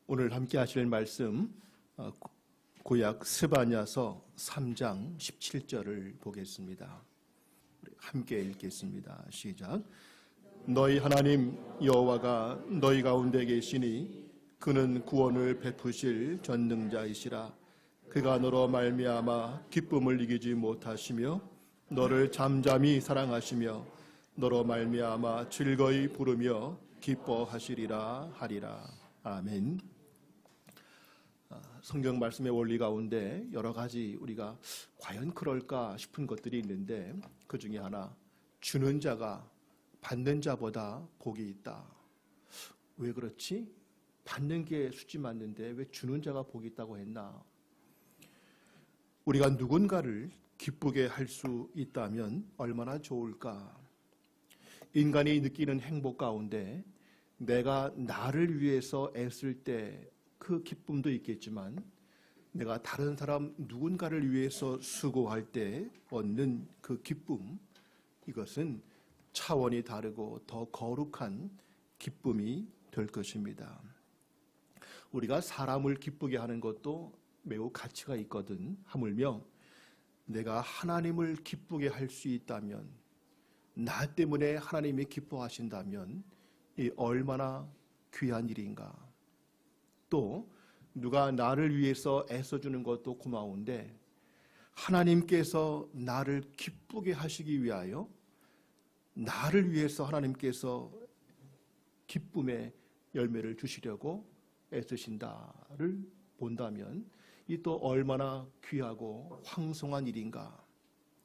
오늘 함께 하실 말씀 구약 스바냐서 3장 17절을 보겠습니다. 함께 읽겠습니다. 시작. 너희 하나님 여호와가 너희 가운데 계시니 그는 구원을 베푸실 전능자이시라. 그가 너로 말미암아 기쁨을 이기지 못하시며 너를 잠잠히 사랑하시며 너로 말미암아 즐거이 부르며 기뻐하시리라 하리라. 아멘. 성경 말씀의 원리 가운데 여러 가지 우리가 과연 그럴까 싶은 것들이 있는데 그 중에 하나, 주는 자가 받는 자보다 복이 있다. 왜 그렇지? 받는 게 수지 맞는데 왜 주는 자가 복이 있다고 했나? 우리가 누군가를 기쁘게 할 수 있다면 얼마나 좋을까? 인간이 느끼는 행복 가운데 내가 나를 위해서 애쓸 때 그 기쁨도 있겠지만 내가 다른 사람 누군가를 위해서 수고할 때 얻는 그 기쁨, 이것은 차원이 다르고 더 거룩한 기쁨이 될 것입니다. 우리가 사람을 기쁘게 하는 것도 매우 가치가 있거든. 하물며 내가 하나님을 기쁘게 할 수 있다면, 나 때문에 하나님이 기뻐하신다면 이 얼마나 귀한 일인가. 또 누가 나를 위해서 애써주는 것도 고마운데 하나님께서 나를 기쁘게 하시기 위하여 나를 위해서 하나님께서 기쁨의 열매를 주시려고 애쓰신다를 본다면 이 또 얼마나 귀하고 황송한 일인가.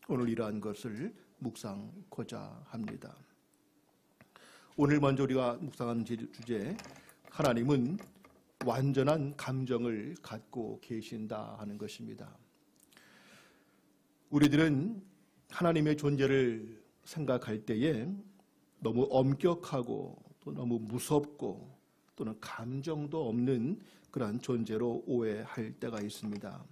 오늘 이러한 것을 묵상하고자 합니다. 오늘 먼저 우리가 묵상하는 주제, 하나님은 완전한 감정을 갖고 계신다 하는 것입니다. 우리들은 하나님의 존재를 생각할 때에 너무 엄격하고 또 너무 무섭고 또는 감정도 없는 그러한 존재로 오해할 때가 있습니다.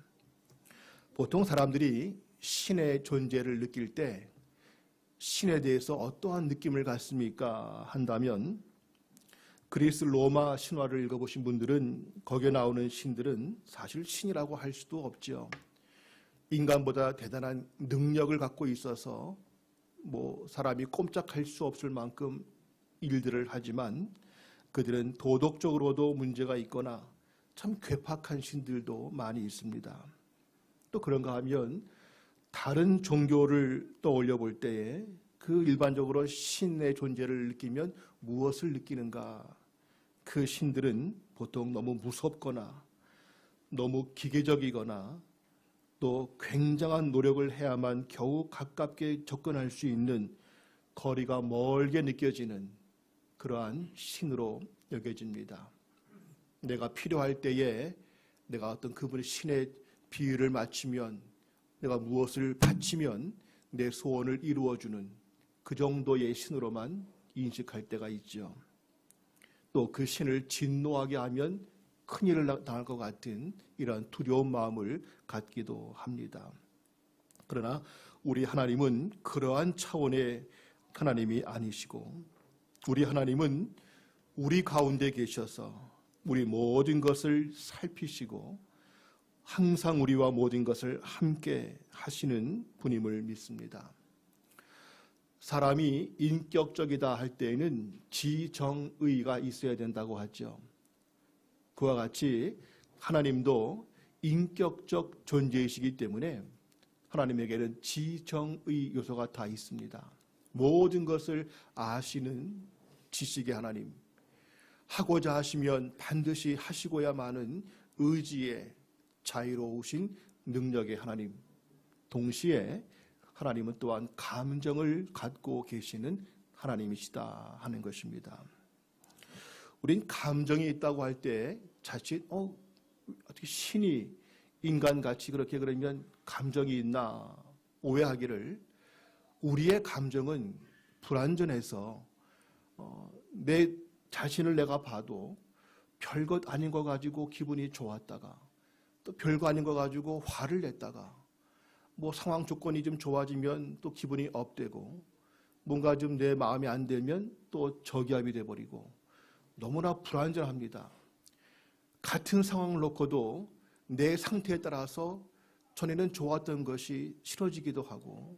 보통 사람들이 신의 존재를 느낄 때 신에 대해서 어떠한 느낌을 갖습니까? 한다면 그리스 로마 신화를 읽어보신 분들은 거기에 나오는 신들은 사실 신이라고 할 수도 없죠. 인간보다 대단한 능력을 갖고 있어서 사람이 꼼짝할 수 없을 만큼 일들을 하지만 그들은 도덕적으로도 문제가 있거나 참 괴팍한 신들도 많이 있습니다. 또 그런가 하면 다른 종교를 떠올려 볼 때에 그 일반적으로 신의 존재를 느끼면 무엇을 느끼는가? 그 신들은 보통 너무 무섭거나 너무 기계적이거나 또 굉장한 노력을 해야만 겨우 가깝게 접근할 수 있는 거리가 멀게 느껴지는 그러한 신으로 여겨집니다. 내가 필요할 때에 내가 어떤 그분의 신의 비유를 맞추면, 내가 무엇을 바치면 내 소원을 이루어주는 그 정도의 신으로만 인식할 때가 있죠. 또 그 신을 진노하게 하면 큰일을 당할 것 같은 이러한 두려운 마음을 갖기도 합니다. 그러나 우리 하나님은 그러한 차원의 하나님이 아니시고, 우리 하나님은 우리 가운데 계셔서 우리 모든 것을 살피시고 항상 우리와 모든 것을 함께 하시는 분임을 믿습니다. 사람이 인격적이다 할 때에는 지정의가 있어야 된다고 하죠. 그와 같이 하나님도 인격적 존재이시기 때문에 하나님에게는 지정의 요소가 다 있습니다. 모든 것을 아시는 지식의 하나님, 하고자 하시면 반드시 하시고야마는 의지의 자유로우신 능력의 하나님, 동시에 하나님은 또한 감정을 갖고 계시는 하나님이시다 하는 것입니다. 우린 감정이 있다고 할 때 자칫 어떻게 신이 인간같이 그렇게 그러면 감정이 있나 오해하기를, 우리의 감정은 불완전해서 내 자신을 내가 봐도 별것 아닌 거 가지고 기분이 좋았다가 또 별거 아닌 거 가지고 화를 냈다가 상황 조건이 좀 좋아지면 또 기분이 업되고 뭔가 좀 내 마음에 안 들면 또 저기압이 돼버리고 너무나 불완전합니다. 같은 상황을 놓고도 내 상태에 따라서 전에는 좋았던 것이 싫어지기도 하고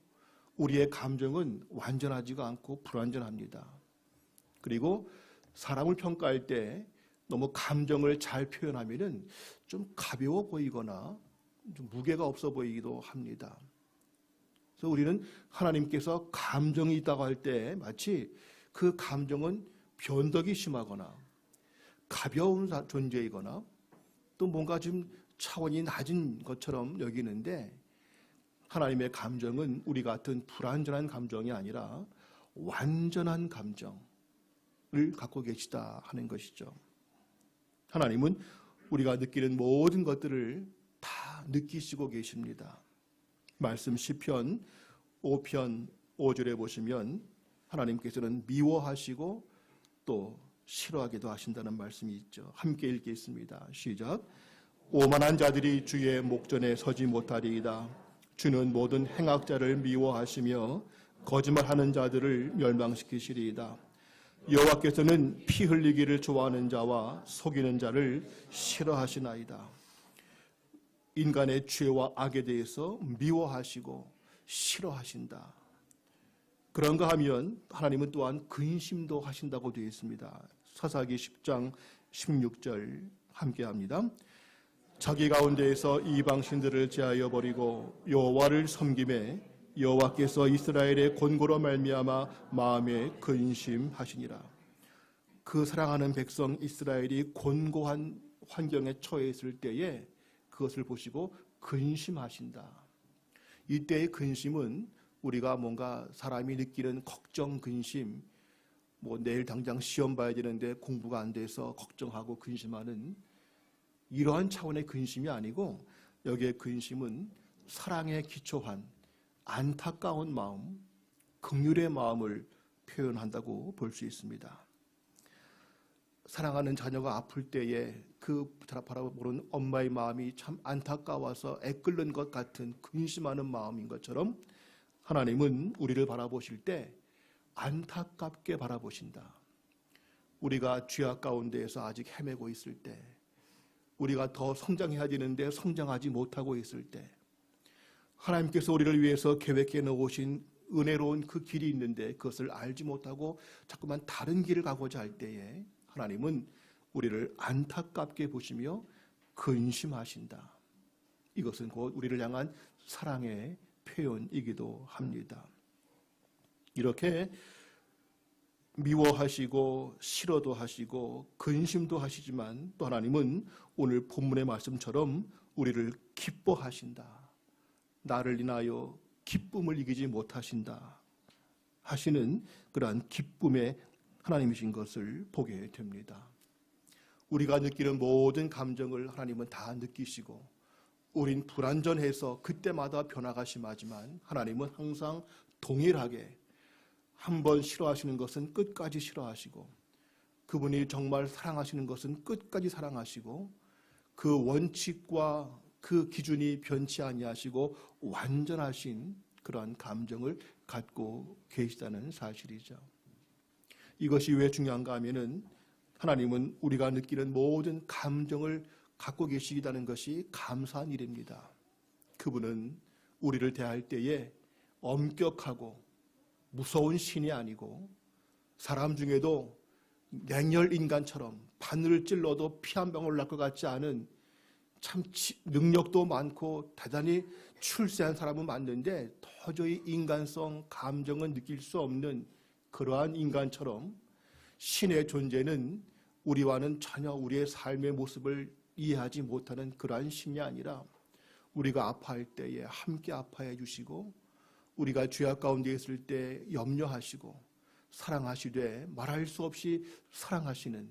우리의 감정은 완전하지가 않고 불완전합니다. 그리고 사람을 평가할 때 너무 감정을 잘 표현하면은 좀 가벼워 보이거나 좀 무게가 없어 보이기도 합니다. 그래서 우리는 하나님께서 감정이 있다고 할 때 마치 그 감정은 변덕이 심하거나 가벼운 존재이거나 또 뭔가 좀 차원이 낮은 것처럼 여기는데 하나님의 감정은 우리 같은 불완전한 감정이 아니라 완전한 감정을 갖고 계시다 하는 것이죠. 하나님은 우리가 느끼는 모든 것들을 다 느끼시고 계십니다. 말씀 시편 5편 5절에 보시면 하나님께서는 미워하시고 또 싫어하기도 하신다는 말씀이 있죠. 함께 읽겠습니다. 시작. 오만한 자들이 주의 목전에 서지 못하리이다. 주는 모든 행악자를 미워하시며 거짓말하는 자들을 멸망시키시리이다. 여호와께서는 피 흘리기를 좋아하는 자와 속이는 자를 싫어하시나이다. 인간의 죄와 악에 대해서 미워하시고 싫어하신다. 그런가 하면 하나님은 또한 근심도 하신다고 되어 있습니다. 사사기 10장 16절 함께합니다. 자기 가운데에서 이방 신들을 제하여 버리고 여호와를 섬김에 여호와께서 이스라엘의 곤고로 말미암아 마음에 근심하시니라. 그 사랑하는 백성 이스라엘이 곤고한 환경에 처해 있을 때에 그것을 보시고 근심하신다. 이때의 근심은 우리가 뭔가 사람이 느끼는 걱정, 근심, 내일 당장 시험 봐야 되는데 공부가 안 돼서 걱정하고 근심하는 이러한 차원의 근심이 아니고 여기에 근심은 사랑에 기초한 안타까운 마음, 긍휼의 마음을 표현한다고 볼 수 있습니다. 사랑하는 자녀가 아플 때에 그 바라보는 엄마의 마음이 참 안타까워서 애끓는 것 같은 근심하는 마음인 것처럼 하나님은 우리를 바라보실 때 안타깝게 바라보신다. 우리가 죄악 가운데에서 아직 헤매고 있을 때, 우리가 더 성장해야 되는데 성장하지 못하고 있을 때, 하나님께서 우리를 위해서 계획해 놓으신 은혜로운 그 길이 있는데 그것을 알지 못하고 자꾸만 다른 길을 가고자 할 때에 하나님은 우리를 안타깝게 보시며 근심하신다. 이것은 곧 우리를 향한 사랑의 표현이기도 합니다. 이렇게 미워하시고 싫어도 하시고 근심도 하시지만 또 하나님은 오늘 본문의 말씀처럼 우리를 기뻐하신다. 나를 인하여 기쁨을 이기지 못하신다 하시는 그러한 기쁨의 하나님이신 것을 보게 됩니다. 우리가 느끼는 모든 감정을 하나님은 다 느끼시고 우린 불완전해서 그때마다 변화가 심하지만 하나님은 항상 동일하게 한 번 싫어하시는 것은 끝까지 싫어하시고 그분이 정말 사랑하시는 것은 끝까지 사랑하시고 그 원칙과 그 기준이 변치 아니하시고 완전하신 그러한 감정을 갖고 계시다는 사실이죠. 이것이 왜 중요한가 하면은 하나님은 우리가 느끼는 모든 감정을 갖고 계시다는 것이 감사한 일입니다. 그분은 우리를 대할 때에 엄격하고 무서운 신이 아니고 사람 중에도 냉혈 인간처럼 바늘을 찔러도 피 한 방울 날 것 같지 않은 참 능력도 많고 대단히 출세한 사람은 맞는데 도저히 인간성, 감정은 느낄 수 없는 그러한 인간처럼 신의 존재는 우리와는 전혀 우리의 삶의 모습을 이해하지 못하는 그러한 신이 아니라 우리가 아파할 때에 함께 아파해 주시고 우리가 죄악 가운데 있을 때 염려하시고 사랑하시되 말할 수 없이 사랑하시는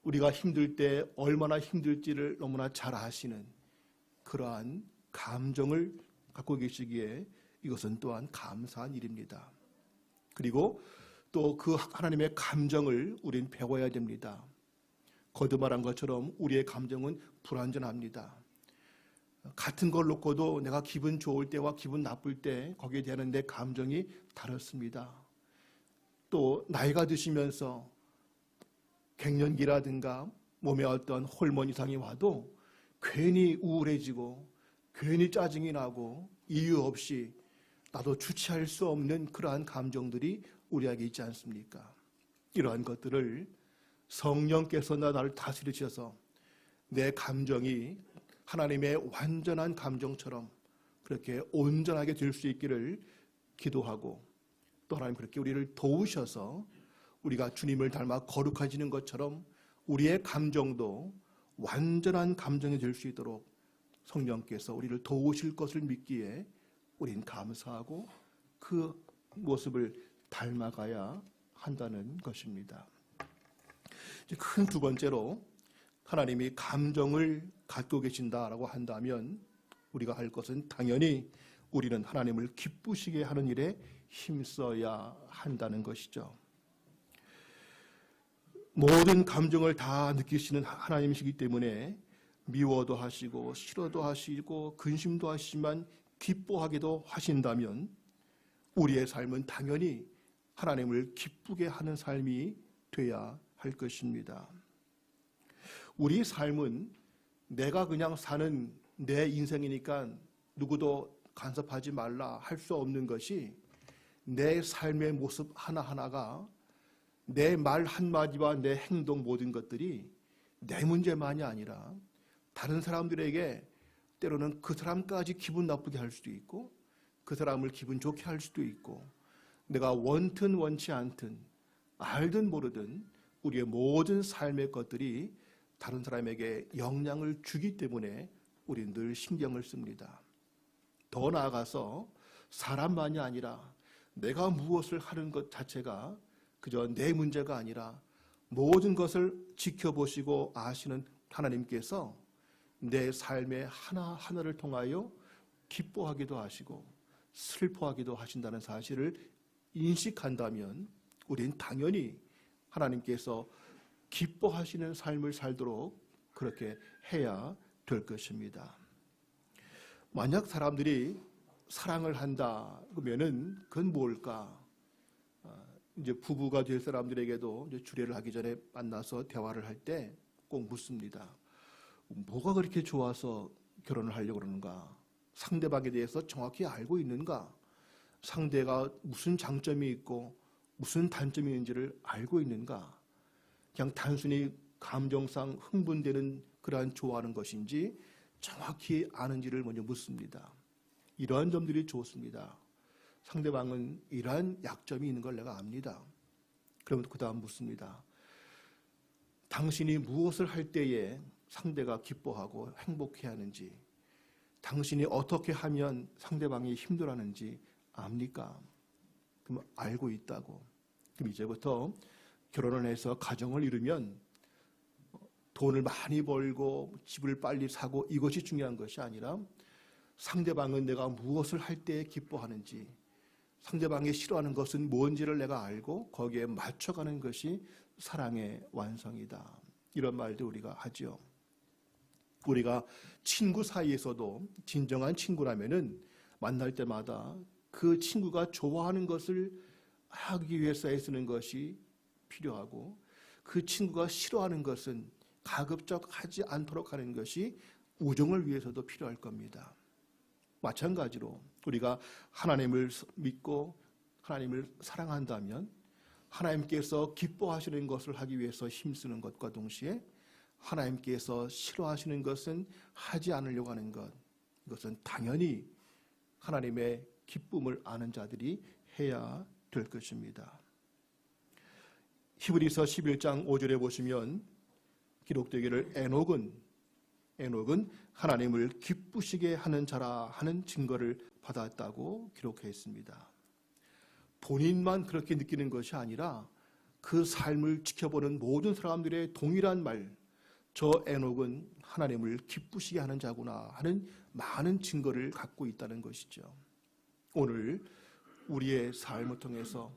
우리가 힘들 때 얼마나 힘들지를 너무나 잘 아시는 그러한 감정을 갖고 계시기에 이것은 또한 감사한 일입니다. 그리고 또 그 하나님의 감정을 우린 배워야 됩니다. 거듭 말한 것처럼 우리의 감정은 불완전합니다. 같은 걸 놓고도 내가 기분 좋을 때와 기분 나쁠 때 거기에 대한 내 감정이 다릅니다. 또 나이가 드시면서 갱년기라든가 몸에 어떤 호르몬 이상이 와도 괜히 우울해지고 괜히 짜증이 나고 이유 없이 나도 주체할 수 없는 그러한 감정들이 우리에게 있지 않습니까? 이러한 것들을 성령께서 나를 다스리셔서 내 감정이 하나님의 완전한 감정처럼 그렇게 온전하게 될 수 있기를 기도하고, 또 하나님 그렇게 우리를 도우셔서 우리가 주님을 닮아 거룩해지는 것처럼 우리의 감정도 완전한 감정이 될 수 있도록 성령께서 우리를 도우실 것을 믿기에 우린 감사하고 그 모습을 닮아가야 한다는 것입니다. 큰 두 번째로, 하나님이 감정을 갖고 계신다라고 한다면 우리가 할 것은 당연히 우리는 하나님을 기쁘시게 하는 일에 힘써야 한다는 것이죠. 모든 감정을 다 느끼시는 하나님이시기 때문에 미워도 하시고 싫어도 하시고 근심도 하시지만 기뻐하기도 하신다면 우리의 삶은 당연히 하나님을 기쁘게 하는 삶이 돼야 할 것입니다. 우리 삶은 내가 그냥 사는 내 인생이니까 누구도 간섭하지 말라 할 수 없는 것이, 내 삶의 모습 하나하나가, 내 말 한마디와 내 행동 모든 것들이 내 문제만이 아니라 다른 사람들에게 때로는 그 사람까지 기분 나쁘게 할 수도 있고 그 사람을 기분 좋게 할 수도 있고, 내가 원든 원치 않든 알든 모르든 우리의 모든 삶의 것들이 다른 사람에게 영향을 주기 때문에 우리는 늘 신경을 씁니다. 더 나아가서 사람만이 아니라 내가 무엇을 하는 것 자체가 그저 내 문제가 아니라 모든 것을 지켜보시고 아시는 하나님께서 내 삶의 하나하나를 통하여 기뻐하기도 하시고 슬퍼하기도 하신다는 사실을 인식한다면 우린 당연히 하나님께서 기뻐하시는 삶을 살도록 그렇게 해야 될 것입니다. 만약 사람들이 사랑을 한다 그러면은 그건 뭘까? 이제 부부가 될 사람들에게도 이제 주례를 하기 전에 만나서 대화를 할 때 꼭 묻습니다. 뭐가 그렇게 좋아서 결혼을 하려고 그러는가? 상대방에 대해서 정확히 알고 있는가? 상대가 무슨 장점이 있고 무슨 단점이 있는지를 알고 있는가? 그냥 단순히 감정상 흥분되는 그러한 좋아하는 것인지 정확히 아는지를 먼저 묻습니다. 이러한 점들이 좋습니다. 상대방은 이러한 약점이 있는 걸 내가 압니다. 그러면 그 다음 묻습니다. 당신이 무엇을 할 때에 상대가 기뻐하고 행복해하는지, 당신이 어떻게 하면 상대방이 힘들어하는지 압니까? 그럼 알고 있다고. 그럼 이제부터 결혼을 해서 가정을 이루면 돈을 많이 벌고 집을 빨리 사고 이것이 중요한 것이 아니라 상대방은 내가 무엇을 할 때 기뻐하는지, 상대방이 싫어하는 것은 뭔지를 내가 알고 거기에 맞춰가는 것이 사랑의 완성이다. 이런 말도 우리가 하죠. 우리가 친구 사이에서도 진정한 친구라면은 만날 때마다 그 친구가 좋아하는 것을 하기 위해서 애쓰는 것이 필요하고, 그 친구가 싫어하는 것은 가급적 하지 않도록 하는 것이 우정을 위해서도 필요할 겁니다. 마찬가지로 우리가 하나님을 믿고 하나님을 사랑한다면 하나님께서 기뻐하시는 것을 하기 위해서 힘쓰는 것과 동시에 하나님께서 싫어하시는 것은 하지 않으려고 하는 것, 이것은 당연히 하나님의 기쁨을 아는 자들이 해야 될 것입니다. 히브리서 11장 5절에 보시면 기록되기를 에녹은 하나님을 기쁘시게 하는 자라 하는 증거를 받았다고 기록해 있습니다. 본인만 그렇게 느끼는 것이 아니라 그 삶을 지켜보는 모든 사람들의 동일한 말, 저 에녹은 하나님을 기쁘시게 하는 자구나 하는 많은 증거를 갖고 있다는 것이죠. 오늘 우리의 삶을 통해서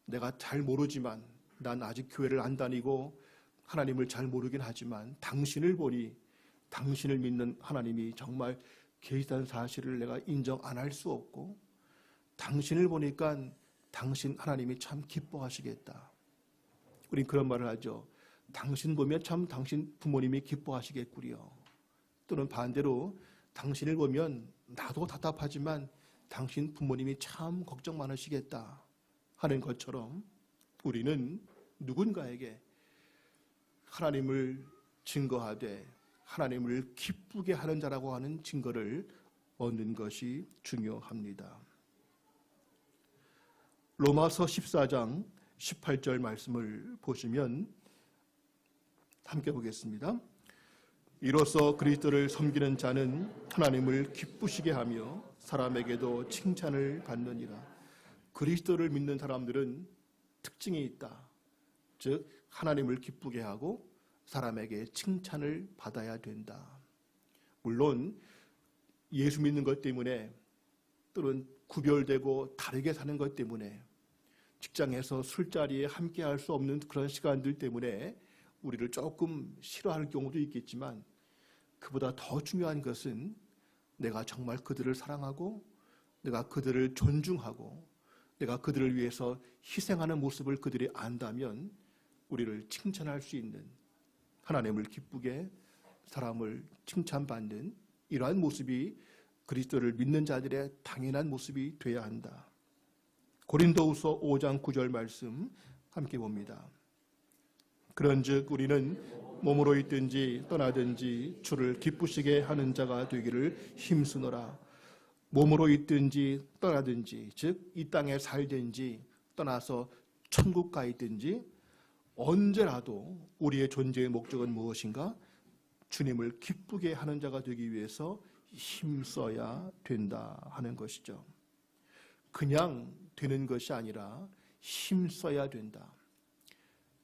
내가 잘 모르지만, 난 아직 교회를 안 다니고 하나님을 잘 모르긴 하지만 당신을 보니 당신을 믿는 하나님이 정말 계시다는 사실을 내가 인정 안 할 수 없고, 당신을 보니까 당신 하나님이 참 기뻐하시겠다. 우린 그런 말을 하죠. 당신 보면 참 당신 부모님이 기뻐하시겠구려. 또는 반대로 당신을 보면 나도 답답하지만 당신 부모님이 참 걱정 많으시겠다 하는 것처럼 우리는 누군가에게 하나님을 증거하되 하나님을 기쁘게 하는 자라고 하는 증거를 얻는 것이 중요합니다. 로마서 14장 18절 말씀을 보시면 함께 보겠습니다. 이로써 그리스도를 섬기는 자는 하나님을 기쁘시게 하며 사람에게도 칭찬을 받느니라. 그리스도를 믿는 사람들은 특징이 있다. 즉 하나님을 기쁘게 하고 사람에게 칭찬을 받아야 된다. 물론 예수 믿는 것 때문에 또는 구별되고 다르게 사는 것 때문에 직장에서 술자리에 함께 할 수 없는 그런 시간들 때문에 우리를 조금 싫어할 경우도 있겠지만 그보다 더 중요한 것은 내가 정말 그들을 사랑하고 내가 그들을 존중하고 내가 그들을 위해서 희생하는 모습을 그들이 안다면 우리를 칭찬할 수 있는, 하나님을 기쁘게 사람을 칭찬받는 이러한 모습이 그리스도를 믿는 자들의 당연한 모습이 되어야 한다. 고린도후서 5장 9절 말씀 함께 봅니다. 그런즉 우리는 몸으로 있든지 떠나든지 주를 기쁘시게 하는 자가 되기를 힘쓰노라. 몸으로 있든지 떠나든지, 즉 이 땅에 살든지 떠나서 천국 가 있든지 언제라도 우리의 존재의 목적은 무엇인가? 주님을 기쁘게 하는 자가 되기 위해서 힘써야 된다 하는 것이죠. 그냥 되는 것이 아니라 힘써야 된다.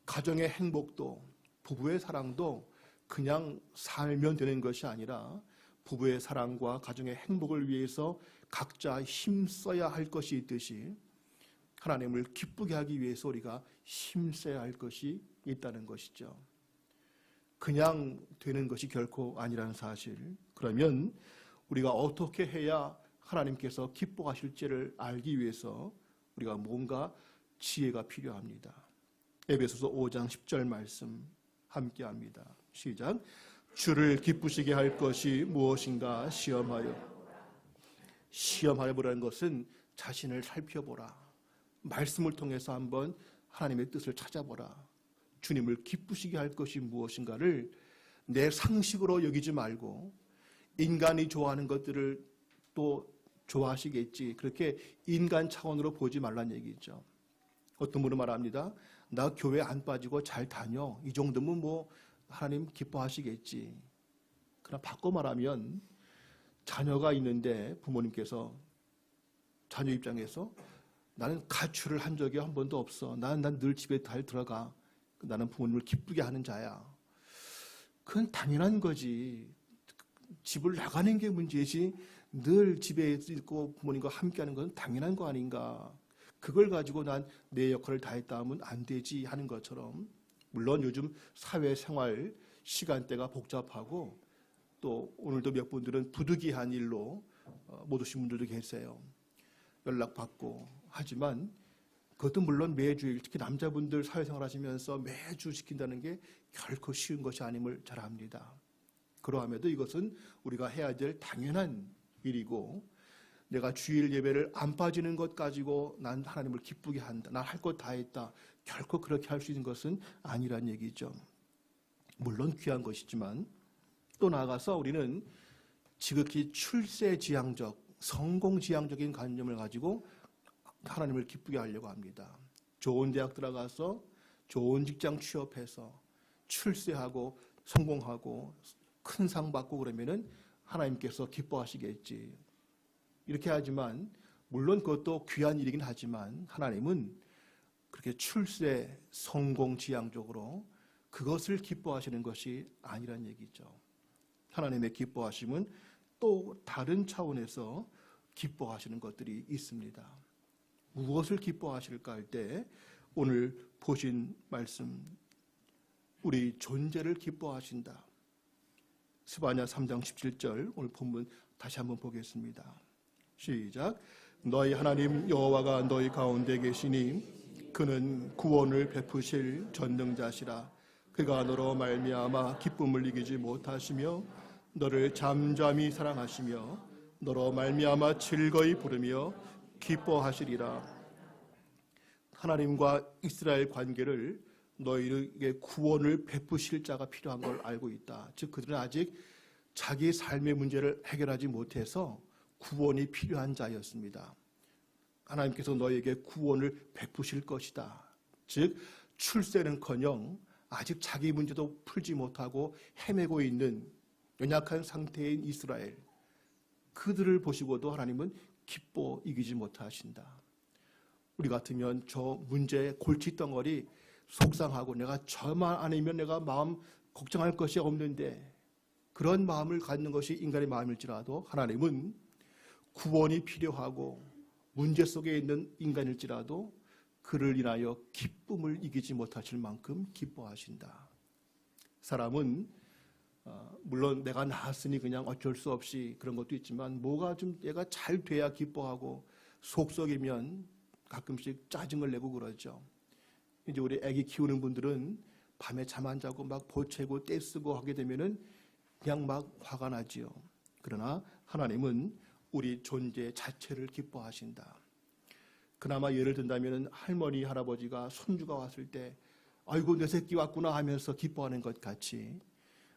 가정의 행복도 부부의 사랑도 그냥 살면 되는 것이 아니라 부부의 사랑과 가정의 행복을 위해서 각자 힘써야 할 것이 있듯이 하나님을 기쁘게 하기 위해서 우리가 힘써야 할 것이 있다는 것이죠. 그냥 되는 것이 결코 아니라는 사실. 그러면 우리가 어떻게 해야 하나님께서 기뻐하실지를 알기 위해서 우리가 뭔가 지혜가 필요합니다. 에베소서 5장 10절 말씀 함께합니다. 시작. 주를 기쁘시게 할 것이 무엇인가 시험하여. 시험하여 보라는 것은 자신을 살펴보라. 말씀을 통해서 한번 하나님의 뜻을 찾아보라. 주님을 기쁘시게 할 것이 무엇인가를 내 상식으로 여기지 말고 인간이 좋아하는 것들을 또 좋아하시겠지, 그렇게 인간 차원으로 보지 말란 얘기죠. 어떤 분은 말합니다. 나 교회 안 빠지고 잘 다녀. 이 정도면 뭐 하나님 기뻐하시겠지. 그러나 바꿔 말하면 자녀가 있는데 부모님께서 자녀 입장에서 나는 가출을 한 적이 한 번도 없어. 난 늘 집에 잘 들어가. 나는 부모님을 기쁘게 하는 자야. 그건 당연한 거지. 집을 나가는 게 문제지 늘 집에 있고 부모님과 함께하는 건 당연한 거 아닌가. 그걸 가지고 난 내 역할을 다했다 하면 안 되지 하는 것처럼, 물론 요즘 사회생활 시간대가 복잡하고 또 오늘도 몇 분들은 부득이한 일로 못 오신 분들도 계세요. 연락받고 하지만 그것도 물론 매주일, 특히 남자분들 사회생활 하시면서 매주 지킨다는 게 결코 쉬운 것이 아님을 잘 압니다. 그러함에도 이것은 우리가 해야 될 당연한 일이고, 내가 주일 예배를 안 빠지는 것 가지고 난 하나님을 기쁘게 한다, 난 할 것 다 했다, 결코 그렇게 할 수 있는 것은 아니란 얘기죠. 물론 귀한 것이지만 또 나아가서 우리는 지극히 출세지향적, 성공지향적인 관념을 가지고 하나님을 기쁘게 하려고 합니다. 좋은 대학 들어가서 좋은 직장 취업해서 출세하고 성공하고 큰 상 받고 그러면은 하나님께서 기뻐하시겠지. 이렇게 하지만 물론 그것도 귀한 일이긴 하지만 하나님은 그렇게 출세, 성공 지향적으로 그것을 기뻐하시는 것이 아니란 얘기죠. 하나님의 기뻐하심은 또 다른 차원에서 기뻐하시는 것들이 있습니다. 무엇을 기뻐하실까 할 때 오늘 보신 말씀, 우리 존재를 기뻐하신다. 스바냐 3장 17절 오늘 본문 다시 한번 보겠습니다. 시작. 너희 하나님 여호와가 너희 가운데 계시니 그는 구원을 베푸실 전능자시라. 그가 너로 말미암아 기쁨을 이기지 못하시며 너를 잠잠히 사랑하시며 너로 말미암아 즐거이 부르며 기뻐하시리라. 하나님과 이스라엘 관계를 너희에게 구원을 베푸실 자가 필요한 걸 알고 있다. 즉 그들은 아직 자기 삶의 문제를 해결하지 못해서 구원이 필요한 자였습니다. 하나님께서 너희에게 구원을 베푸실 것이다. 즉 출세는커녕 아직 자기 문제도 풀지 못하고 헤매고 있는 연약한 상태인 이스라엘, 그들을 보시고도 하나님은 기뻐 이기지 못하신다. 우리 같으면 저 문제의 골칫덩어리 속상하고 내가 저만 아니면 내가 마음 걱정할 것이 없는데, 그런 마음을 갖는 것이 인간의 마음일지라도 하나님은 구원이 필요하고 문제 속에 있는 인간일지라도 그를 인하여 기쁨을 이기지 못하실 만큼 기뻐하신다. 사람은 물론 내가 나았으니 그냥 어쩔 수 없이 그런 것도 있지만 뭐가 좀 얘가 잘 돼야 기뻐하고 속썩이면 가끔씩 짜증을 내고 그러죠. 이제 우리 아기 키우는 분들은 밤에 잠 안 자고 막 보채고 떼쓰고 하게 되면은 그냥 막 화가 나지요. 그러나 하나님은 우리 존재 자체를 기뻐하신다. 그나마 예를 든다면 할머니 할아버지가 손주가 왔을 때 아이고 내 새끼 왔구나 하면서 기뻐하는 것 같이,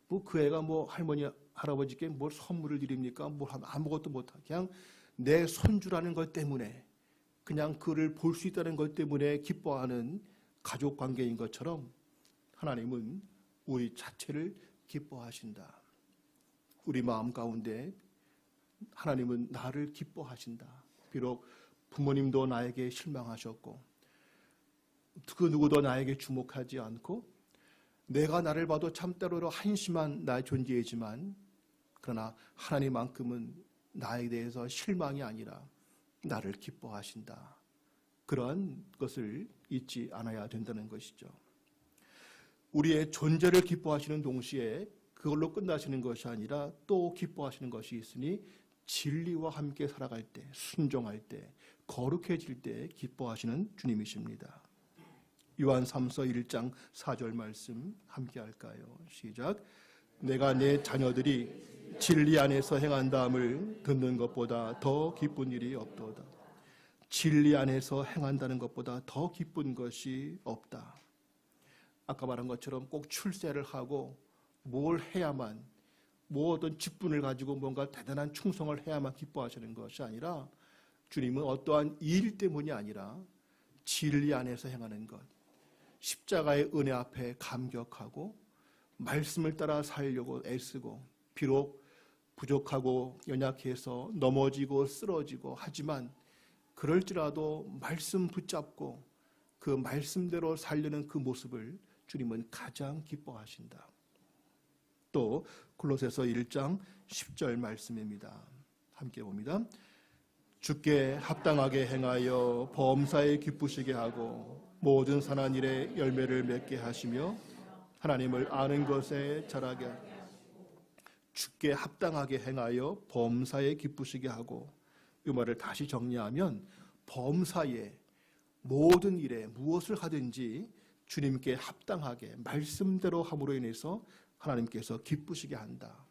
뭐 그 애가 뭐 할머니 할아버지께 뭘 선물을 드립니까? 뭘 아무것도 못하고 그냥 내 손주라는 것 때문에, 그냥 그를 볼 수 있다는 것 때문에 기뻐하는 가족 관계인 것처럼 하나님은 우리 자체를 기뻐하신다. 우리 마음 가운데 하나님은 나를 기뻐하신다. 비록 부모님도 나에게 실망하셨고 그 누구도 나에게 주목하지 않고 내가 나를 봐도 참 때로는 한심한 나의 존재이지만, 그러나 하나님만큼은 나에 대해서 실망이 아니라 나를 기뻐하신다. 그러한 것을 잊지 않아야 된다는 것이죠. 우리의 존재를 기뻐하시는 동시에 그걸로 끝나시는 것이 아니라 또 기뻐하시는 것이 있으니 진리와 함께 살아갈 때, 순종할 때, 거룩해질 때 기뻐하시는 주님이십니다. 요한 3서 1장 4절 말씀 함께 할까요? 시작. 내가 내 자녀들이 진리 안에서 행한다함을 듣는 것보다 더 기쁜 일이 없도다. 진리 안에서 행한다는 것보다 더 기쁜 것이 없다. 아까 말한 것처럼 꼭 출세를 하고 뭘 해야만, 뭐 어떤 직분을 가지고 뭔가 대단한 충성을 해야만 기뻐하시는 것이 아니라, 주님은 어떠한 일 때문이 아니라 진리 안에서 행하는 것, 십자가의 은혜 앞에 감격하고 말씀을 따라 살려고 애쓰고, 비록 부족하고 연약해서 넘어지고 쓰러지고 하지만 그럴지라도 말씀 붙잡고 그 말씀대로 살려는 그 모습을 주님은 가장 기뻐하신다. 또 골로새서 1장 10절 말씀입니다. 함께 봅니다. 주께 합당하게 행하여 범사에 기쁘시게 하고 모든 선한 일에 열매를 맺게 하시며 하나님을 아는 것에 자라게 하시고, 주께 합당하게 행하여 범사에 기쁘시게 하고, 이 말을 다시 정리하면 범사에 모든 일에 무엇을 하든지 주님께 합당하게 말씀대로 함으로 인해서 하나님께서 기쁘시게 한다.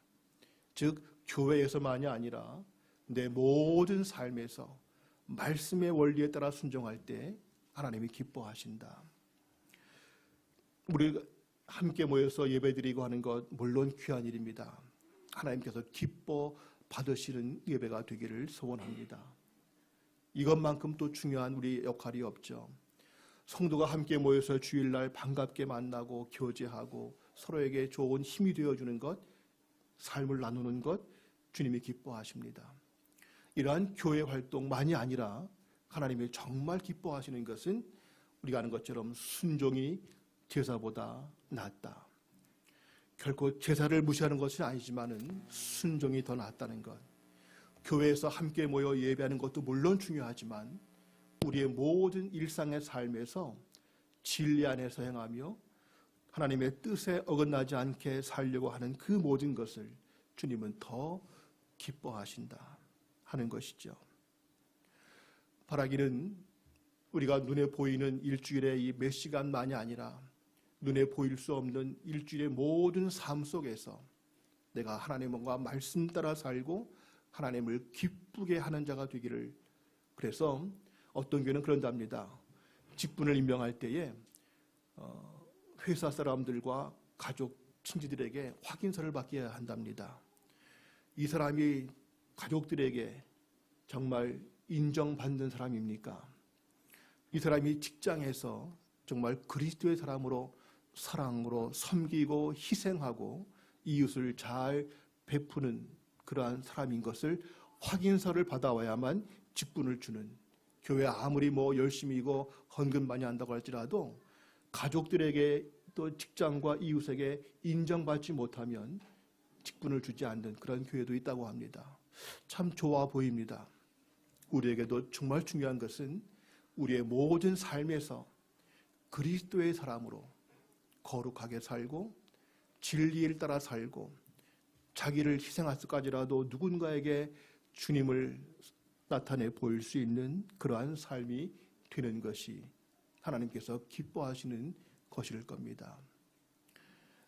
즉 교회에서만이 아니라 내 모든 삶에서 말씀의 원리에 따라 순종할 때 하나님이 기뻐하신다. 우리 함께 모여서 예배드리고 하는 것 물론 귀한 일입니다. 하나님께서 기뻐 받으시는 예배가 되기를 소원합니다. 이것만큼 또 중요한 우리 역할이 없죠. 성도가 함께 모여서 주일날 반갑게 만나고 교제하고 서로에게 좋은 힘이 되어주는 것, 삶을 나누는 것, 주님이 기뻐하십니다. 이러한 교회 활동만이 아니라 하나님이 정말 기뻐하시는 것은 우리가 아는 것처럼 순종이 제사보다 낫다. 결코 제사를 무시하는 것은 아니지만은 순종이 더 낫다는 것. 교회에서 함께 모여 예배하는 것도 물론 중요하지만 우리의 모든 일상의 삶에서 진리 안에서 행하며 하나님의 뜻에 어긋나지 않게 살려고 하는 그 모든 것을 주님은 더 기뻐하신다 하는 것이죠. 바라기는 우리가 눈에 보이는 일주일에 이 몇 시간만이 아니라 눈에 보일 수 없는 일주일의 모든 삶 속에서 내가 하나님과 말씀 따라 살고 하나님을 기쁘게 하는 자가 되기를. 그래서 어떤 교회는 그런답니다. 직분을 임명할 때에 회사 사람들과 가족, 친지들에게 확인서를 받게 한답니다. 이 사람이 가족들에게 정말 인정받는 사람입니까? 이 사람이 직장에서 정말 그리스도의 사람으로 사랑으로 섬기고 희생하고 이웃을 잘 베푸는 그러한 사람인 것을 확인서를 받아와야만 직분을 주는, 교회 아무리 열심히고 헌금 많이 한다고 할지라도 가족들에게 또 직장과 이웃에게 인정받지 못하면 직분을 주지 않는 그런 교회도 있다고 합니다. 참 좋아 보입니다. 우리에게도 정말 중요한 것은 우리의 모든 삶에서 그리스도의 사람으로 거룩하게 살고 진리를 따라 살고 자기를 희생할 수까지라도 누군가에게 주님을 나타내 보일 수 있는 그러한 삶이 되는 것이 하나님께서 기뻐하시는 것일 겁니다.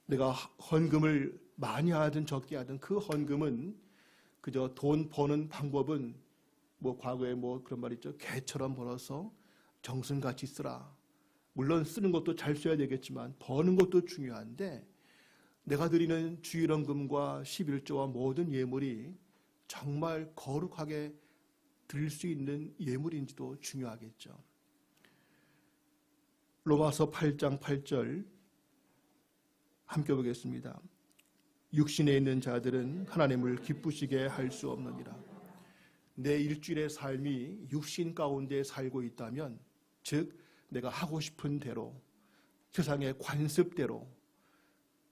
내가 헌금을 많이 하든 적게 하든 그 헌금은 그저 돈 버는 방법은 과거에 그런 말 있죠. 개처럼 벌어서 정승같이 쓰라. 물론 쓰는 것도 잘 써야 되겠지만 버는 것도 중요한데 내가 드리는 주일헌금과 11조와 모든 예물이 정말 거룩하게 드릴 수 있는 예물인지도 중요하겠죠. 로마서 8장 8절 함께 보겠습니다. 육신에 있는 자들은 하나님을 기쁘시게 할 수 없느니라. 내 일주일의 삶이 육신 가운데 살고 있다면, 즉 내가 하고 싶은 대로 세상의 관습대로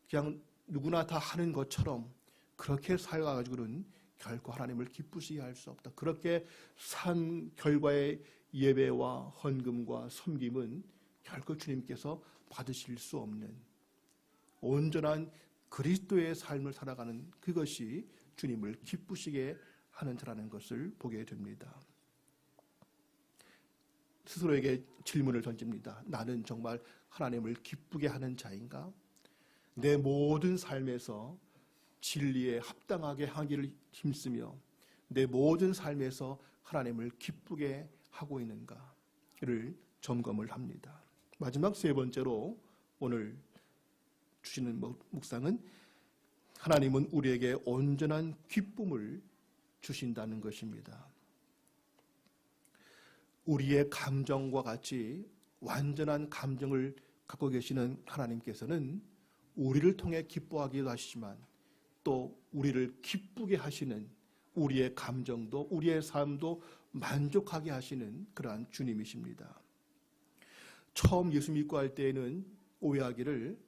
그냥 누구나 다 하는 것처럼 그렇게 살아가지고는 결코 하나님을 기쁘시게 할 수 없다. 그렇게 산 결과의 예배와 헌금과 섬김은 결코 주님께서 받으실 수 없는 온전한 그리스도의 삶을 살아가는 그것이 주님을 기쁘시게 하는 자라는 것을 보게 됩니다. 스스로에게 질문을 던집니다. 나는 정말 하나님을 기쁘게 하는 자인가? 내 모든 삶에서 진리에 합당하게 하기를 힘쓰며 내 모든 삶에서 하나님을 기쁘게 하고 있는가를 점검을 합니다. 마지막 세 번째로 오늘 주시는 묵상은 하나님은 우리에게 온전한 기쁨을 주신다는 것입니다. 우리의 감정과 같이 완전한 감정을 갖고 계시는 하나님께서는 우리를 통해 기뻐하기도 하시지만 또 우리를 기쁘게 하시는 우리의 감정도 우리의 삶도 만족하게 하시는 그러한 주님이십니다. 처음 예수 믿고 할 때에는 오해하기를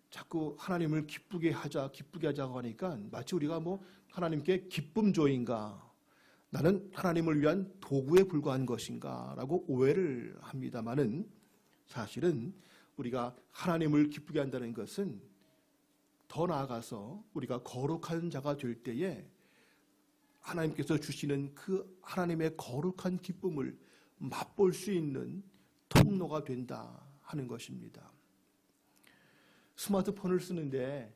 자꾸 하나님을 기쁘게 하자고 하니까 마치 우리가 하나님께 기쁨조인가, 나는 하나님을 위한 도구에 불과한 것인가 라고 오해를 합니다마는, 사실은 우리가 하나님을 기쁘게 한다는 것은 더 나아가서 우리가 거룩한 자가 될 때에 하나님께서 주시는 그 하나님의 거룩한 기쁨을 맛볼 수 있는 통로가 된다 하는 것입니다. 스마트폰을 쓰는데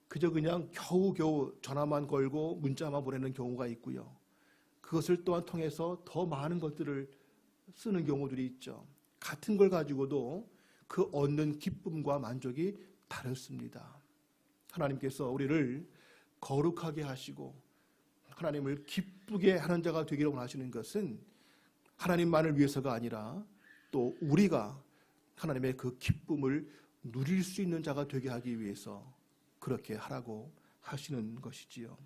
그저 그냥 겨우겨우 전화만 걸고 문자만 보내는 경우가 있고요. 그것을 또한 통해서 더 많은 것들을 쓰는 경우들이 있죠. 같은 걸 가지고도 그 얻는 기쁨과 만족이 다릅니다. 하나님께서 우리를 거룩하게 하시고 하나님을 기쁘게 하는 자가 되기를 원하시는 것은 하나님만을 위해서가 아니라 또 우리가 하나님의 그 기쁨을 누릴 수 있는 자가 되게 하기 위해서 그렇게 하라고 하시는 것이지요.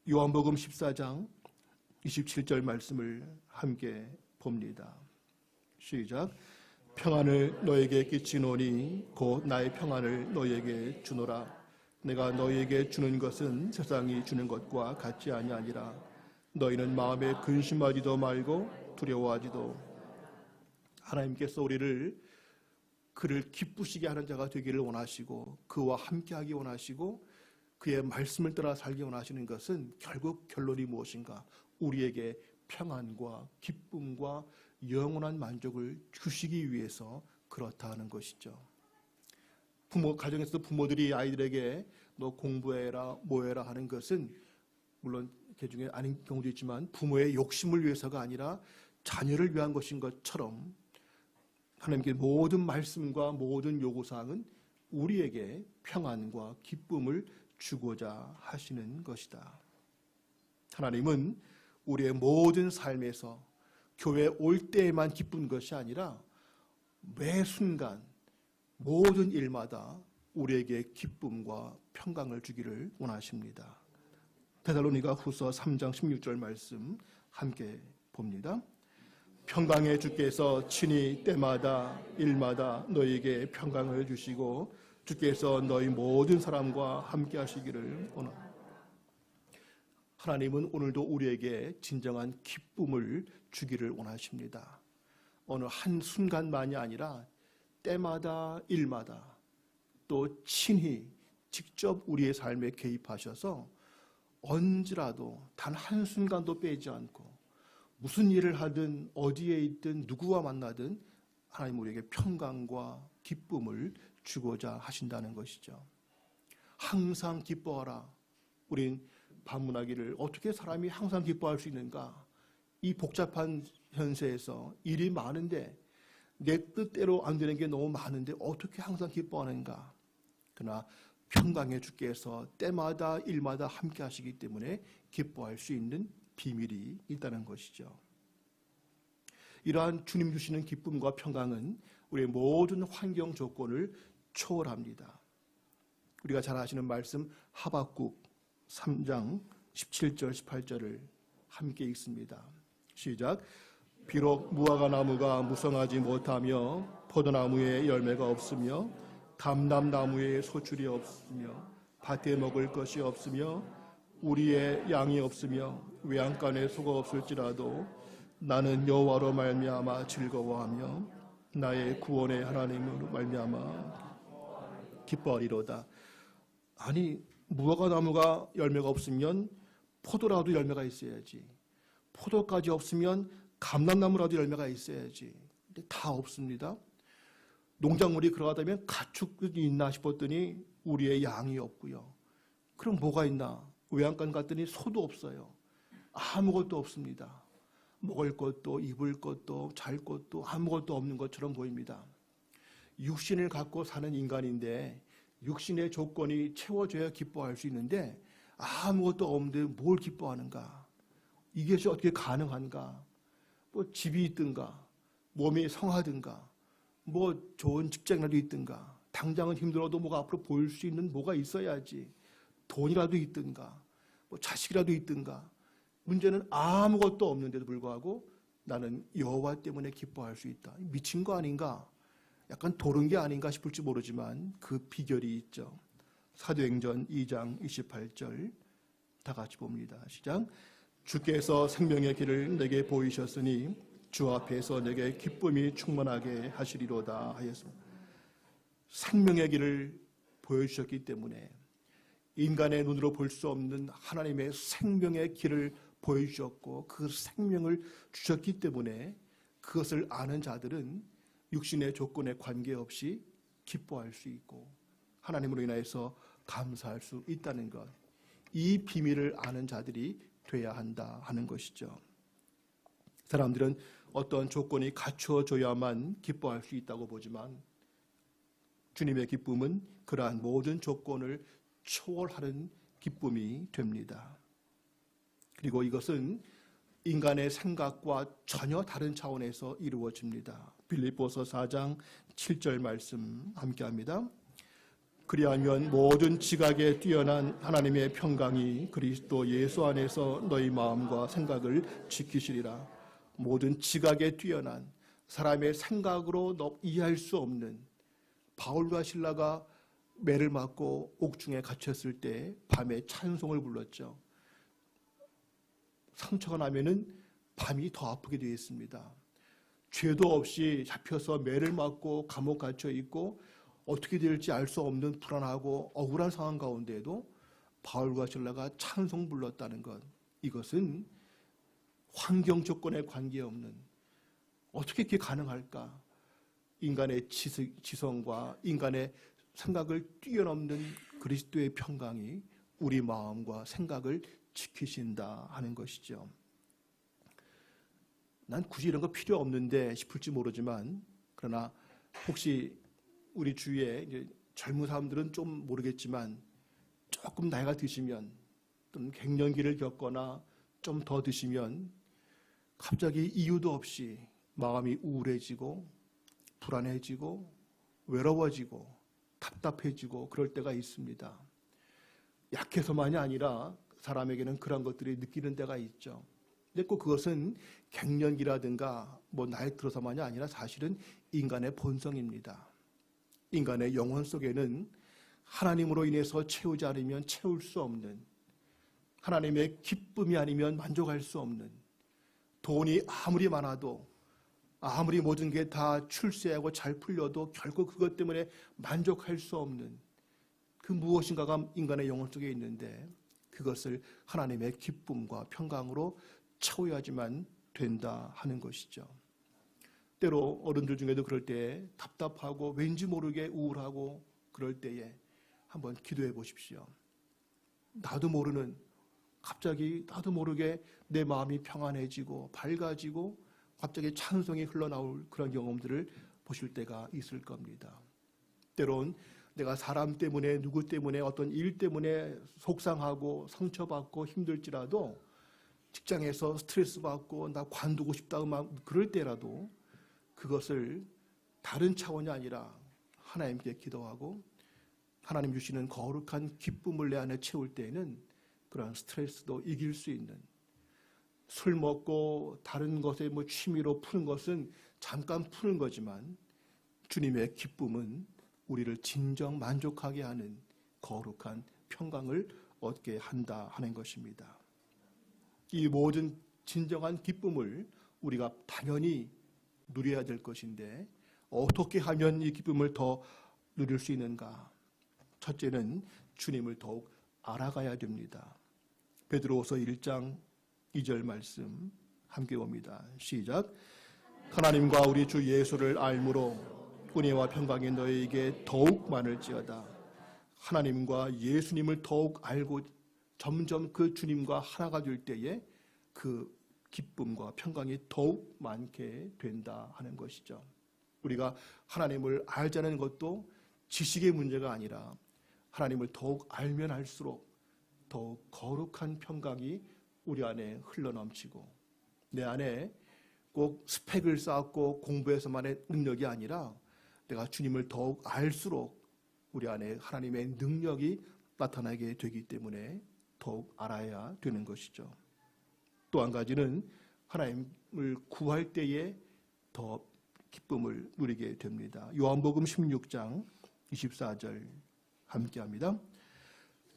요한복음 14장 27절 말씀을 함께 봅니다. 시작. 평안을 너에게 끼치노니 곧 나의 평안을 너에게 주노라. 내가 너에게 주는 것은 세상이 주는 것과 같지 아니하니라. 너희는 마음에 근심하지도 말고 두려워하지도. 하나님께서 우리를 그를 기쁘시게 하는 자가 되기를 원하시고 그와 함께하기 원하시고 그의 말씀을 따라 살기 원하시는 것은 결국 결론이 무엇인가? 우리에게 평안과 기쁨과 영원한 만족을 주시기 위해서 그렇다 하는 것이죠. 가정에서 부모들이 아이들에게 너 공부해라, 뭐해라 하는 것은 물론 개중에 아닌 경우도 있지만 부모의 욕심을 위해서가 아니라 자녀를 위한 것인 것처럼 하나님께 모든 말씀과 모든 요구사항은 우리에게 평안과 기쁨을 주고자 하시는 것이다. 하나님은 우리의 모든 삶에서 교회에 올 때에만 기쁜 것이 아니라 매 순간 모든 일마다 우리에게 기쁨과 평강을 주기를 원하십니다. 데살로니가 후서 3장 16절 말씀 함께 봅니다. 평강의 주께서 친히 때마다 일마다 너희에게 평강을 주시고 주께서 너희 모든 사람과 함께 하시기를 원합니다. 하나님은 오늘도 우리에게 진정한 기쁨을 주기를 원하십니다. 어느 한순간만이 아니라 때마다 일마다 또 친히 직접 우리의 삶에 개입하셔서 언제라도 단 한순간도 빼지 않고 무슨 일을 하든 어디에 있든 누구와 만나든 하나님 우리에게 평강과 기쁨을 주고자 하신다는 것이죠. 항상 기뻐하라. 우린 반문하기를 어떻게 사람이 항상 기뻐할 수 있는가? 이 복잡한 현세에서 일이 많은데 내 뜻대로 안 되는 게 너무 많은데 어떻게 항상 기뻐하는가? 그러나 평강의 주께서 때마다 일마다 함께 하시기 때문에 기뻐할 수 있는 비밀이 있다는 것이죠. 이러한 주님 주시는 기쁨과 평강은 우리의 모든 환경 조건을 초월합니다. 우리가 잘 아시는 말씀 하박국 3장 17절 18절을 함께 읽습니다. 시작. 비록 무화과 나무가 무성하지 못하며 포도나무에 열매가 없으며 감람나무에 소출이 없으며 밭에 먹을 것이 없으며 우리의 양이 없으며 외양간에 소가 없을지라도 나는 여호와로 말미암아 즐거워하며 나의 구원의 하나님으로 말미암아 기뻐하리로다. 아니 무화과 나무가 열매가 없으면 포도라도 열매가 있어야지. 포도까지 없으면 감람나무라도 열매가 있어야지. 근데 다 없습니다. 농작물이 그러하다면 가축이 있나 싶었더니 우리의 양이 없고요. 그럼 뭐가 있나? 외양간 갔더니 소도 없어요. 아무것도 없습니다. 먹을 것도 입을 것도 잘 것도 아무것도 없는 것처럼 보입니다. 육신을 갖고 사는 인간인데 육신의 조건이 채워져야 기뻐할 수 있는데 아무것도 없는데 뭘 기뻐하는가? 이것이 어떻게 가능한가? 뭐 집이 있든가 몸이 성하든가 뭐 좋은 직장이라도 있든가 당장은 힘들어도 뭐가 앞으로 보일 수 있는 뭐가 있어야지. 돈이라도 있든가 뭐 자식이라도 있든가 문제는 아무것도 없는데도 불구하고 나는 여호와 때문에 기뻐할 수 있다. 미친 거 아닌가? 약간 도른 게 아닌가 싶을지 모르지만 그 비결이 있죠. 사도행전 2장 28절 다 같이 봅니다. 시작. 주께서 생명의 길을 내게 보이셨으니 주 앞에서 내게 기쁨이 충만하게 하시리로다 하였습니다. 생명의 길을 보여주셨기 때문에 인간의 눈으로 볼 수 없는 하나님의 생명의 길을 보여주셨고 그 생명을 주셨기 때문에 그것을 아는 자들은 육신의 조건에 관계없이 기뻐할 수 있고 하나님으로 인하여서 감사할 수 있다는 것. 이 비밀을 아는 자들이 돼야 한다 하는 것이죠. 사람들은 어떤 조건이 갖추어져야만 기뻐할 수 있다고 보지만 주님의 기쁨은 그러한 모든 조건을 초월하는 기쁨이 됩니다. 그리고 이것은 인간의 생각과 전혀 다른 차원에서 이루어집니다. 빌립보서 4장 7절 말씀 함께합니다. 그리하면 모든 지각에 뛰어난 하나님의 평강이 그리스도 예수 안에서 너희 마음과 생각을 지키시리라. 모든 지각에 뛰어난 사람의 생각으로 이해할 수 없는 바울과 실라가 매를 맞고 옥중에 갇혔을 때 밤에 찬송을 불렀죠. 상처가 나면은 밤이 더 아프게 되어 있습니다. 죄도 없이 잡혀서 매를 맞고 감옥 갇혀 있고 어떻게 될지 알 수 없는 불안하고 억울한 상황 가운데에도 바울과 실라가 찬송 불렀다는 것. 이것은 환경 조건에 관계없는 어떻게 이렇게 가능할까? 인간의 지성과 인간의 생각을 뛰어넘는 그리스도의 평강이 우리 마음과 생각을 지키신다 하는 것이죠. 난 굳이 이런 거 필요 없는데 싶을지 모르지만, 그러나 혹시 우리 주위에 이제 젊은 사람들은 좀 모르겠지만 조금 나이가 드시면 또는 갱년기를 겪거나 좀 더 드시면 갑자기 이유도 없이 마음이 우울해지고 불안해지고 외로워지고 답답해지고 그럴 때가 있습니다. 약해서만이 아니라 사람에게는 그런 것들이 느끼는 때가 있죠. 근데 꼭 그것은 갱년기라든가 뭐 나이 들어서만이 아니라 사실은 인간의 본성입니다. 인간의 영혼 속에는 하나님으로 인해서 채우지 않으면 채울 수 없는, 하나님의 기쁨이 아니면 만족할 수 없는, 돈이 아무리 많아도 아무리 모든 게 다 출세하고 잘 풀려도 결국 그것 때문에 만족할 수 없는 그 무엇인가가 인간의 영혼 속에 있는데, 그것을 하나님의 기쁨과 평강으로 채워야지만 된다 하는 것이죠. 때로 어른들 중에도 그럴 때 답답하고 왠지 모르게 우울하고 그럴 때에 한번 기도해 보십시오. 갑자기 나도 모르게 내 마음이 평안해지고 밝아지고 갑자기 찬송이 흘러나올 그런 경험들을 보실 때가 있을 겁니다. 때론 내가 사람 때문에, 누구 때문에, 어떤 일 때문에 속상하고 상처받고 힘들지라도, 직장에서 스트레스 받고 나 관두고 싶다고 막 그럴 때라도 그것을 다른 차원이 아니라 하나님께 기도하고 하나님 주시는 거룩한 기쁨을 내 안에 채울 때에는 그런 스트레스도 이길 수 있는, 술 먹고 다른 것에 뭐 취미로 푸는 것은 잠깐 푸는 거지만 주님의 기쁨은 우리를 진정 만족하게 하는 거룩한 평강을 얻게 한다 하는 것입니다. 이 모든 진정한 기쁨을 우리가 당연히 누려야 될 것인데, 어떻게 하면 이 기쁨을 더 누릴 수 있는가? 첫째는 주님을 더욱 알아가야 됩니다. 베드로후서 1장 2절 말씀 함께 봅니다. 시작. 하나님과 우리 주 예수를 알므로 은혜와 평강이 너희에게 더욱 많을지어다. 하나님과 예수님을 더욱 알고 점점 그 주님과 하나가 될 때에 그 기쁨과 평강이 더욱 많게 된다 하는 것이죠. 우리가 하나님을 알자는 것도 지식의 문제가 아니라 하나님을 더욱 알면 알수록 더욱 거룩한 평강이 우리 안에 흘러넘치고, 내 안에 꼭 스펙을 쌓고 공부해서만의 능력이 아니라 내가 주님을 더욱 알수록 우리 안에 하나님의 능력이 나타나게 되기 때문에 더욱 알아야 되는 것이죠. 또 한 가지는 하나님을 구할 때에 더 기쁨을 누리게 됩니다. 요한복음 16장 24절 함께합니다.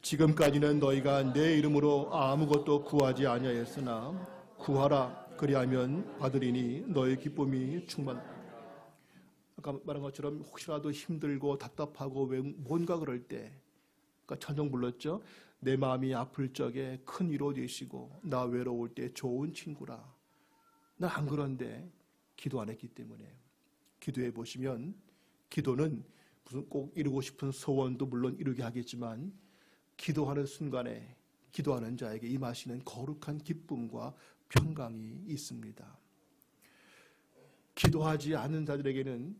지금까지는 너희가 내 이름으로 아무것도 구하지 아니하였으나 구하라 그리하면 받으리니 너희 기쁨이 아까 말한 것처럼 혹시라도 힘들고 답답하고 뭔가 그럴 때, 그러니까 천정 불렀죠. 내 마음이 아플 적에 큰 위로 되시고 나 외로울 때 좋은 친구라. 난 안 그런데 기도 안 했기 때문에. 기도해 보시면 기도는 무슨 꼭 이루고 싶은 소원도 물론 이루게 하겠지만, 기도하는 순간에 기도하는 자에게 임하시는 거룩한 기쁨과 평강이 있습니다. 기도하지 않는 자들에게는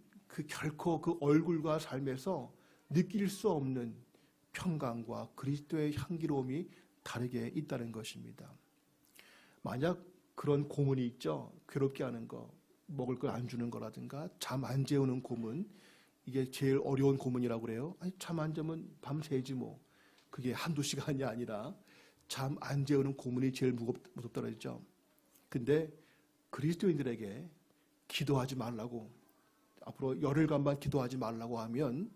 결코 그 얼굴과 삶에서 느낄 수 없는 평강과 그리스도의 향기로움이 다르게 있다는 것입니다. 만약 그런 고문이 있죠. 괴롭게 하는 거, 먹을 걸 안 주는 거라든가 잠 안 재우는 고문, 이게 제일 어려운 고문이라고 그래요. 아니, 잠 안 자면 밤새지 뭐. 그게 한두 시간이 아니라 잠 안 재우는 고문이 제일 무섭다고 했죠. 근데 그리스도인들에게 기도하지 말라고, 앞으로 열흘간만 기도하지 말라고 하면,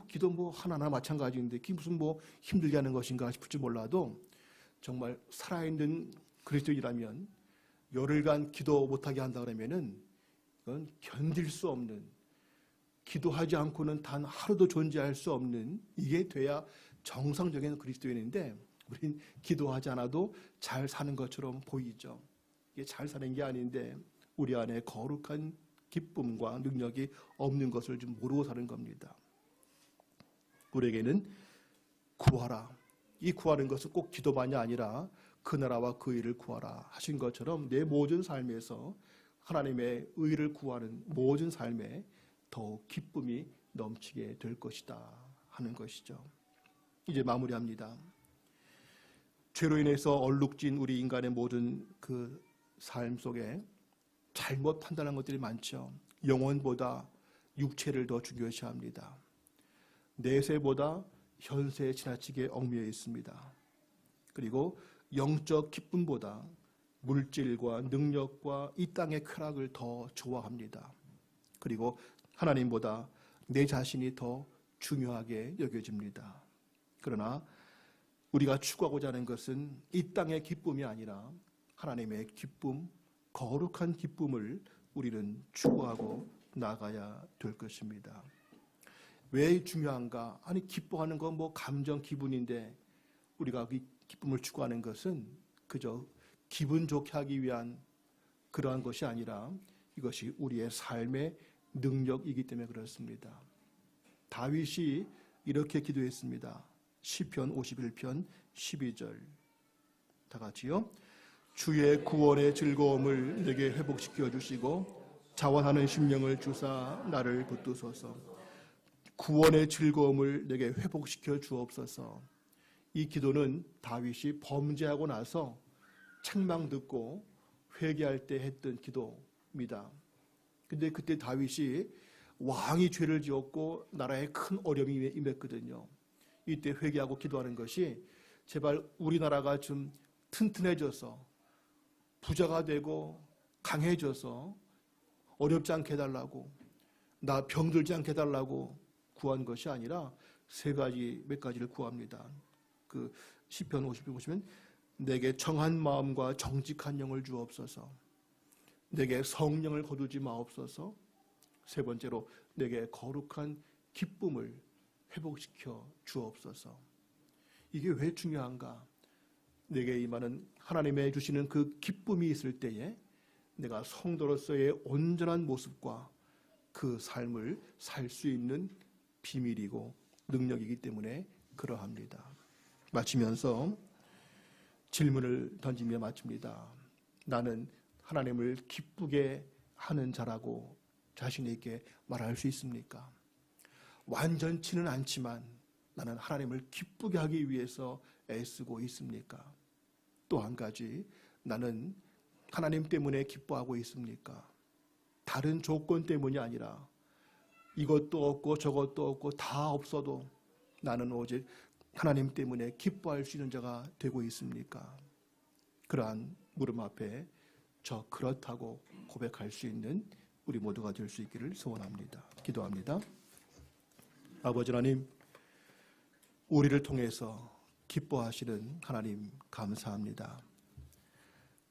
기도 뭐 하나나 마찬가지인데 그게 무슨 뭐 힘들게 하는 것인가 싶을지 몰라도, 정말 살아있는 그리스도인이라면 열흘간 기도 못하게 한다 그러면은 그건 견딜 수 없는, 기도하지 않고는 단 하루도 존재할 수 없는, 이게 돼야 정상적인 그리스도인인데, 우린 기도하지 않아도 잘 사는 것처럼 보이죠. 이게 잘 사는 게 아닌데 우리 안에 거룩한 기쁨과 능력이 없는 것을 좀 모르고 사는 겁니다. 우리에게는 구하라. 이 구하는 것은 꼭 기도만이 아니라 그 나라와 그 일을 구하라 하신 것처럼 내 모든 삶에서 하나님의 의를 구하는 모든 삶에 더욱 기쁨이 넘치게 될 것이다 하는 것이죠. 이제 마무리합니다. 죄로 인해서 얼룩진 우리 인간의 모든 그 삶 속에 잘못 판단한 것들이 많죠. 영혼보다 육체를 더 중요시합니다. 내세보다 현세에 지나치게 얽매여 있습니다. 그리고 영적 기쁨보다 물질과 능력과 이 땅의 쾌락을 더 좋아합니다. 그리고 하나님보다 내 자신이 더 중요하게 여겨집니다. 그러나 우리가 추구하고자 하는 것은 이 땅의 기쁨이 아니라 하나님의 기쁨, 거룩한 기쁨을 우리는 추구하고 나가야 될 것입니다. 왜 중요한가? 아니 기뻐하는 건 뭐 감정 기분인데 우리가 그 기쁨을 추구하는 것은 그저 기분 좋게 하기 위한 그러한 것이 아니라 이것이 우리의 삶의 능력이기 때문에 그렇습니다. 다윗이 이렇게 기도했습니다. 시편 51편 12절 다 같이요. 주의 구원의 즐거움을 내게 회복시켜 주시고 자원하는 심령을 주사 나를 붙드소서. 구원의 즐거움을 내게 회복시켜 주옵소서. 이 기도는 다윗이 범죄하고 나서 책망 듣고 회개할 때 했던 기도입니다. 근데 그때 다윗이 왕이 죄를 지었고 나라에 큰 어려움이 임했거든요. 이때 회개하고 기도하는 것이 제발 우리나라가 좀 튼튼해져서 부자가 되고 강해져서 어렵지 않게 해달라고, 나 병들지 않게 해달라고 구한 것이 아니라 몇 가지를 구합니다. 그 시편 50편 보시면 내게 정한 마음과 정직한 영을 주옵소서. 내게 성령을 거두지 마옵소서. 세 번째로 내게 거룩한 기쁨을 회복시켜 주옵소서. 이게 왜 중요한가? 내게 임하는 하나님의 주시는 그 기쁨이 있을 때에 내가 성도로서의 온전한 모습과 그 삶을 살 수 있는 비밀이고 능력이기 때문에 그러합니다. 마치면서 질문을 던지며 마칩니다. 나는 하나님을 기쁘게 하는 자라고 자신 있게 말할 수 있습니까? 완전치는 않지만 나는 하나님을 기쁘게 하기 위해서 애쓰고 있습니까? 또 한 가지, 나는 하나님 때문에 기뻐하고 있습니까? 다른 조건 때문이 아니라 이것도 없고 저것도 없고 다 없어도 나는 오직 하나님 때문에 기뻐할 수 있는 자가 되고 있습니까? 그러한 물음 앞에 저 그렇다고 고백할 수 있는 우리 모두가 될 수 있기를 소원합니다. 기도합니다. 아버지 하나님, 우리를 통해서 기뻐하시는 하나님 감사합니다.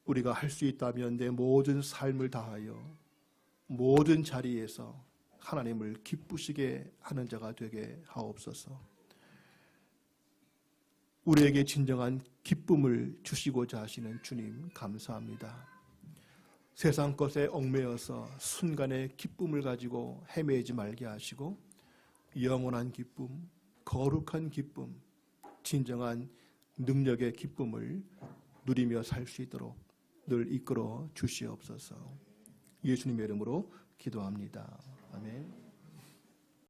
우리가 할 수 있다면 내 모든 삶을 다하여 모든 자리에서 하나님을 기쁘시게 하는 자가 되게 하옵소서. 우리에게 진정한 기쁨을 주시고자 하시는 주님 감사합니다. 세상 것에 얽매여서 순간의 기쁨을 가지고 헤매지 말게 하시고 영원한 기쁨, 거룩한 기쁨, 진정한 능력의 기쁨을 누리며 살 수 있도록 늘 이끌어 주시옵소서. 예수님의 이름으로 기도합니다. 아멘.